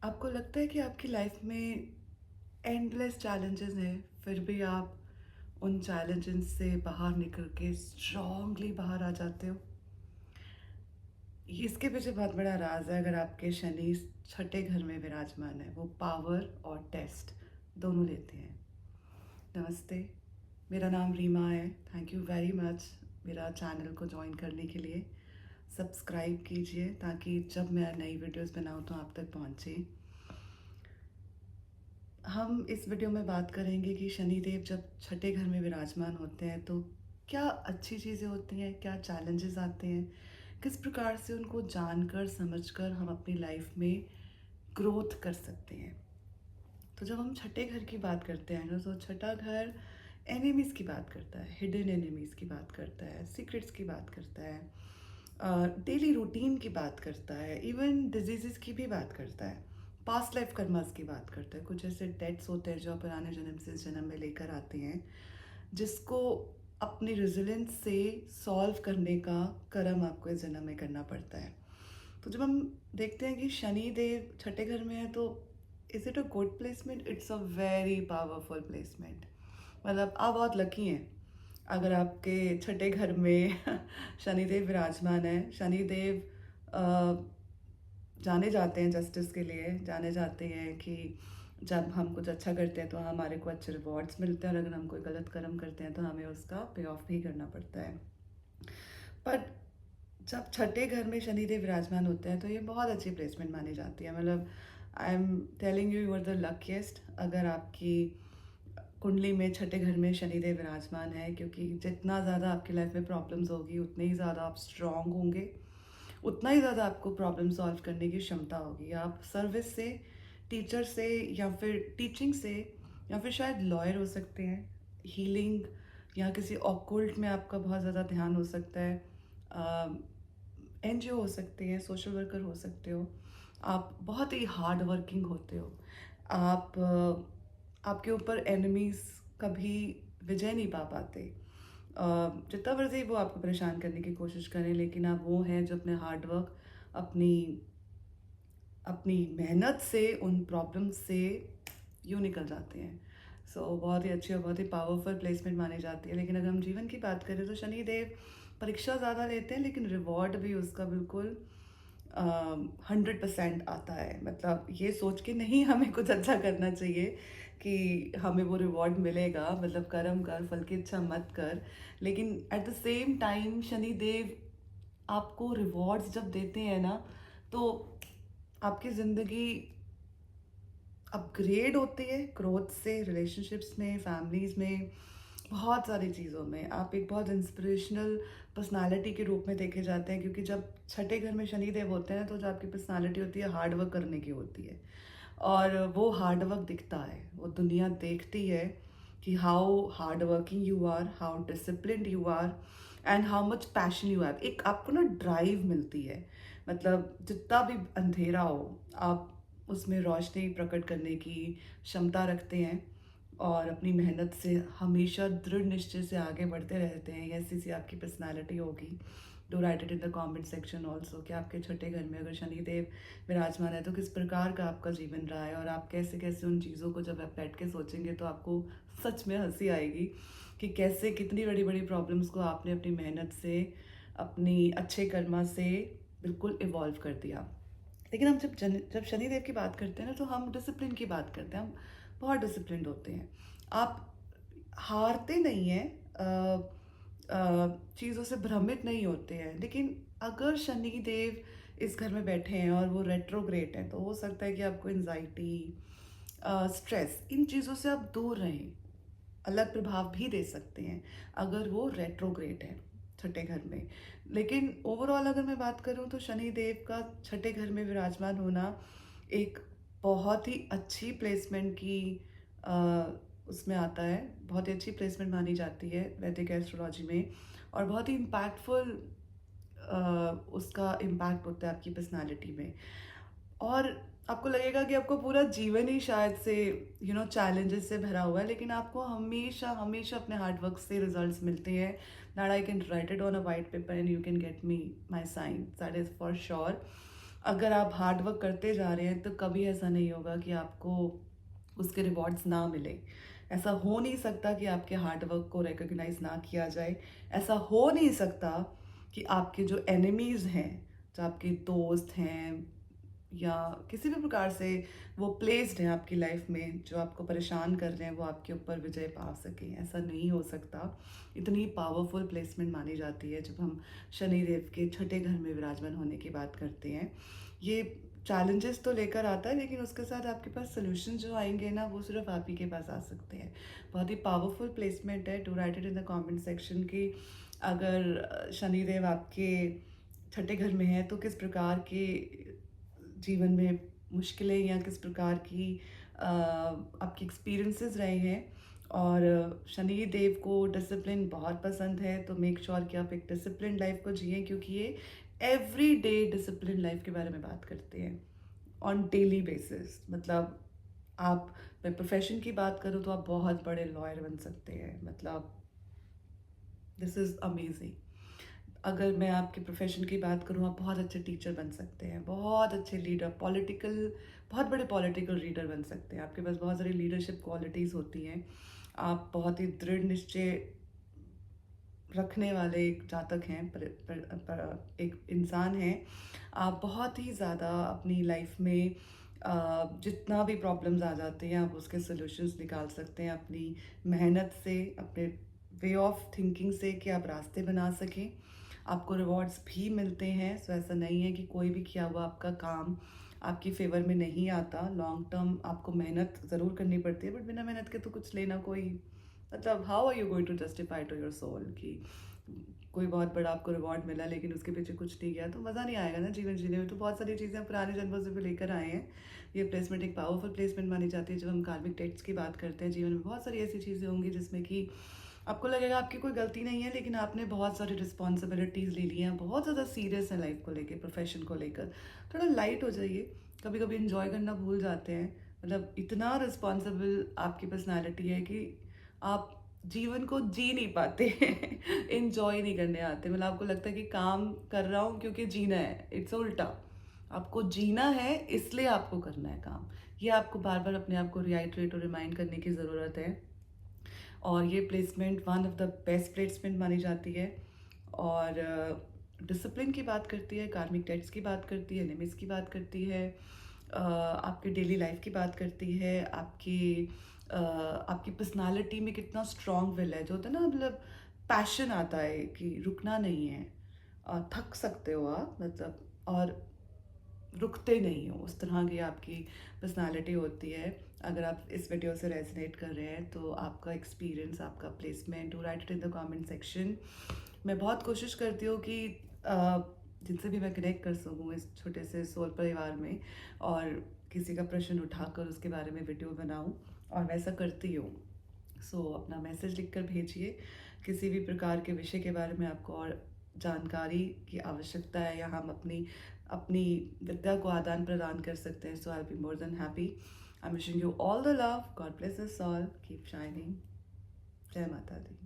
आपको लगता है कि आपकी लाइफ में एंडलेस चैलेंजेस हैं, फिर भी आप उन चैलेंजेस से बाहर निकल के स्ट्रांगली बाहर आ जाते हो? इसके पीछे बहुत बड़ा राज है। अगर आपके शनि छठे घर में विराजमान है, वो पावर और टेस्ट दोनों लेते हैं। नमस्ते, मेरा नाम रीमा है। थैंक यू वेरी मच मेरा चैनल को ज्वाइन करने के लिए। सब्सक्राइब कीजिए ताकि जब मैं नई वीडियोस बनाऊँ तो आप तक पहुँचे। हम इस वीडियो में बात करेंगे कि शनिदेव जब छठे घर में विराजमान होते हैं तो क्या अच्छी चीज़ें होती हैं, क्या चैलेंजेस आते हैं, किस प्रकार से उनको जानकर समझकर हम अपनी लाइफ में ग्रोथ कर सकते हैं। तो जब हम छठे घर की बात करते हैं ना, तो छठा घर एनिमीज़ की बात करता है, हिडन एनिमीज़ की बात करता है, सीक्रेट्स की बात करता है, डेली रूटीन की बात करता है, इवन डिजीज़ की भी बात करता है, पास्ट लाइफ कर्मास की बात करता है। कुछ ऐसे डेट्स होते हैं जो आप पुराने जन्म से इस जन्म में लेकर आते हैं, जिसको अपनी रेजिलेंस से सॉल्व करने का कर्म आपको इस जन्म में करना पड़ता है। तो जब हम देखते हैं कि शनि देव छठे घर में है, तो is it a good placement? It's a very powerful placement. मतलब आप बहुत लकी हैं अगर आपके छठे घर में शनिदेव विराजमान है। शनिदेव जाने जाते हैं जस्टिस के लिए, जाने जाते हैं कि जब हम कुछ अच्छा करते हैं तो हमारे को अच्छे रिवॉर्ड्स मिलते हैं, और अगर हम कोई गलत कर्म करते हैं तो हमें उसका पे ऑफ भी करना पड़ता है। पर जब छठे घर में शनिदेव विराजमान होते हैं तो ये बहुत अच्छी प्लेसमेंट मानी जाती है। मतलब I am telling you, you are the luckiest अगर आपकी कुंडली में छठे घर में शनिदेव विराजमान है, क्योंकि जितना ज़्यादा आपकी लाइफ में प्रॉब्लम्स होगी उतने ही ज़्यादा आप स्ट्रांग होंगे, उतना ही ज़्यादा आपको प्रॉब्लम सॉल्व करने की क्षमता होगी। आप सर्विस से, टीचर से, या फिर टीचिंग से, या फिर शायद लॉयर हो सकते हैं, हीलिंग या किसी ऑक्कल्ट में आपका बहुत ज़्यादा ध्यान हो सकता है, एनजीओ हो सकते हैं, सोशल वर्कर हो सकते हो। आप बहुत ही हार्ड वर्किंग होते हो। आप आपके ऊपर एनिमीज़ कभी विजय नहीं पा पाते। जितना मर्ज़ी वो आपको परेशान करने की कोशिश करें, लेकिन आप वो हैं जो अपने हार्ड वर्क, अपनी अपनी मेहनत से उन प्रॉब्लम्स से यूँ निकल जाते हैं। बहुत ही अच्छी और बहुत ही पावरफुल प्लेसमेंट मानी जाती है। लेकिन अगर हम जीवन की बात करें तो शनिदेव परीक्षा ज़्यादा लेते हैं, लेकिन रिवॉर्ड भी उसका बिल्कुल 100% आता है। मतलब ये सोच के नहीं हमें कुछ अच्छा करना चाहिए कि हमें वो रिवॉर्ड मिलेगा। मतलब कर्म कर, फल की इच्छा मत कर। लेकिन at the same time Shanidev आपको रिवॉर्ड्स जब देते हैं ना, तो आपकी ज़िंदगी अपग्रेड होती है ग्रोथ से, रिलेशनशिप्स में, फैमिलीज़ में, बहुत सारी चीज़ों में। आप एक बहुत इंस्पिरेशनल पर्सनालिटी के रूप में देखे जाते हैं, क्योंकि जब छठे घर में शनिदेव होते हैं तो जो आपकी पर्सनालिटी होती है हार्ड वर्क करने की होती है, और वो हार्ड वर्क दिखता है। वो दुनिया देखती है कि how hard working you are, how disciplined you are, and how much passion you have. एक आपको ना ड्राइव मिलती है। मतलब जितना भी अंधेरा हो, आप उसमें रोशनी प्रकट करने की क्षमता रखते हैं, और अपनी मेहनत से हमेशा दृढ़ निश्चय से आगे बढ़ते रहते हैं। ऐसी सी आपकी पर्सनालिटी होगी। Do right it in the comment section also कि आपके छठे घर में अगर शनिदेव विराजमान है तो किस प्रकार का आपका जीवन रहा है, और आप कैसे कैसे उन चीज़ों को जब आप बैठ के सोचेंगे तो आपको सच में हंसी आएगी कि कैसे कितनी बड़ी बड़ी प्रॉब्लम्स को आपने अपनी मेहनत से, अपनी अच्छे कर्मा से बिल्कुल इवॉल्व कर दिया। लेकिन हम जब शनिदेव की बात करते हैं ना, तो हम डिसिप्लिन की बात करते हैं। हम बहुत डिसिप्लिन्ड होते हैं। आप हारते नहीं हैं, चीज़ों से भ्रमित नहीं होते हैं। लेकिन अगर शनिदेव इस घर में बैठे हैं और वो रेट्रोग्रेड हैं, तो हो सकता है कि आपको एंजाइटी, स्ट्रेस, इन चीज़ों से आप दूर रहें। अलग प्रभाव भी दे सकते हैं अगर वो रेट्रोग्रेड है छठे घर में। लेकिन ओवरऑल अगर मैं बात करूं तो शनि देव का छठे घर में विराजमान होना एक बहुत ही अच्छी प्लेसमेंट की अ, उसमें आता है। बहुत ही अच्छी प्लेसमेंट मानी जाती है वैदिक एस्ट्रोलॉजी में, और बहुत ही इम्पैक्टफुल उसका इम्पैक्ट होता है आपकी पर्सनालिटी में। और आपको लगेगा कि आपको पूरा जीवन ही शायद से चैलेंजेस से भरा हुआ है, लेकिन आपको हमेशा हमेशा अपने हार्ड वर्क से रिजल्ट्स मिलते हैं। That I can write it on a white paper and you can get me my sign, that is for sure. अगर आप हार्ड वर्क करते जा रहे हैं तो कभी ऐसा नहीं होगा कि आपको उसके रिवॉर्ड्स ना मिले। ऐसा हो नहीं सकता कि आपके हार्ड वर्क को रिकॉग्नाइज ना किया जाए। ऐसा हो नहीं सकता कि आपके जो एनिमीज़ हैं, जो आपके दोस्त हैं या किसी भी प्रकार से वो प्लेस्ड हैं आपकी लाइफ में, जो आपको परेशान कर रहे हैं, वो आपके ऊपर विजय पा सकें। ऐसा नहीं हो सकता। इतनी पावरफुल प्लेसमेंट मानी जाती है जब हम शनिदेव के छठे घर में विराजमान होने की बात करते हैं। ये चैलेंजेस तो लेकर आता है, लेकिन उसके साथ आपके पास सोल्यूशन जो आएंगे ना, वो सिर्फ आप ही के पास आ सकते हैं। बहुत ही पावरफुल प्लेसमेंट है। To write it in the comment section की अगर शनिदेव आपके छठे घर में है तो किस प्रकार के जीवन में मुश्किलें या किस प्रकार की आपकी एक्सपीरियंसेस रहे हैं। और शनि देव को डिसिप्लिन बहुत पसंद है, तो मेक श्योर कि आप एक डिसिप्लिन लाइफ को जिए, क्योंकि ये एवरी डे डिसिप्लिन लाइफ के बारे में बात करते हैं ऑन डेली बेसिस। मतलब आप, मैं प्रोफेशन की बात करूँ तो आप बहुत बड़े लॉयर बन सकते हैं। मतलब दिस इज़ अमेजिंग। अगर मैं आपके प्रोफेशन की बात करूँ, आप बहुत अच्छे टीचर बन सकते हैं, बहुत अच्छे लीडर, बहुत बड़े पॉलिटिकल लीडर बन सकते हैं। आपके पास बहुत सारी लीडरशिप क्वालिटीज़ होती हैं। आप बहुत ही दृढ़ निश्चय रखने वाले एक जातक हैं, एक इंसान हैं। आप बहुत ही ज़्यादा अपनी लाइफ में जितना भी प्रॉब्लम्स आ जाते हैं, आप उसके सॉल्यूशंस निकाल सकते हैं अपनी मेहनत से, अपने वे ऑफ थिंकिंग से, कि आप रास्ते बना सकें। आपको रिवॉर्ड्स भी मिलते हैं। सो ऐसा नहीं है कि कोई भी किया हुआ आपका काम आपकी फेवर में नहीं आता। लॉन्ग टर्म आपको मेहनत ज़रूर करनी पड़ती है, बट बिना मेहनत के तो कुछ लेना कोई, मतलब how are you going to justify to your soul कि कोई बहुत बड़ा आपको रिवॉर्ड मिला लेकिन उसके पीछे कुछ नहीं गया, तो मज़ा नहीं आएगा ना जीवन जीने में। तो बहुत सारी चीज़ें हम पुराने जन्मों से भी लेकर आए हैं। ये प्लेसमेंट एक पावरफुल प्लेसमेंट मानी जाती है। जब हम कार्मिक टेक्स्ट की बात करते हैं, जीवन में बहुत सारी ऐसी चीज़ें होंगी जिसमें कि आपको लगेगा आपकी कोई गलती नहीं है, लेकिन आपने बहुत सारी रिस्पॉन्सिबिलिटीज़ ले ली हैं, बहुत ज़्यादा सीरियस है लाइफ को लेकर, प्रोफेशन को लेकर। थोड़ा लाइट हो जाइए। कभी कभी इंजॉय करना भूल जाते हैं। मतलब इतना रिस्पॉन्सिबल आपकी पर्सनैलिटी है कि आप जीवन को जी नहीं पाते इंजॉय नहीं करने आते। मतलब आपको लगता है कि काम कर रहा हूँ क्योंकि जीना है। इट्स उल्टा, आपको जीना है इसलिए आपको करना है काम। ये आपको बार बार अपने आप को रिआइट्रेट और रिमाइंड करने की ज़रूरत है। और ये placement one of the best placement मानी जाती है। और डिसिप्लिन की बात करती है, कार्मिक टेक्स्ट की बात करती है, निमित्स की बात करती है, आपकी डेली लाइफ की बात करती है, आपकी पर्सनालिटी में कितना स्ट्रॉन्ग विल है, जो होता है ना, मतलब पैशन आता है कि रुकना नहीं है। थक सकते हो आप, मतलब, और रुकते नहीं हो, उस तरह की आपकी पर्सनालिटी होती है। अगर आप इस वीडियो से रेजनेट कर रहे हैं तो आपका एक्सपीरियंस, आपका placement, do right it in the comment section. मैं बहुत कोशिश करती हूँ कि जिनसे भी मैं कनेक्ट कर सकूँ इस छोटे से सोल परिवार में, और किसी का प्रश्न उठाकर उसके बारे में वीडियो बनाऊँ, और वैसा करती हूँ। सो अपना मैसेज लिखकर भेजिए। किसी भी प्रकार के विषय के बारे में आपको और जानकारी की आवश्यकता है, या हम अपनी अपनी विद्या को आदान प्रदान कर सकते हैं, so I be more than happy. I am wishing you all the love. God bless us all. Keep shining. जय माता दी।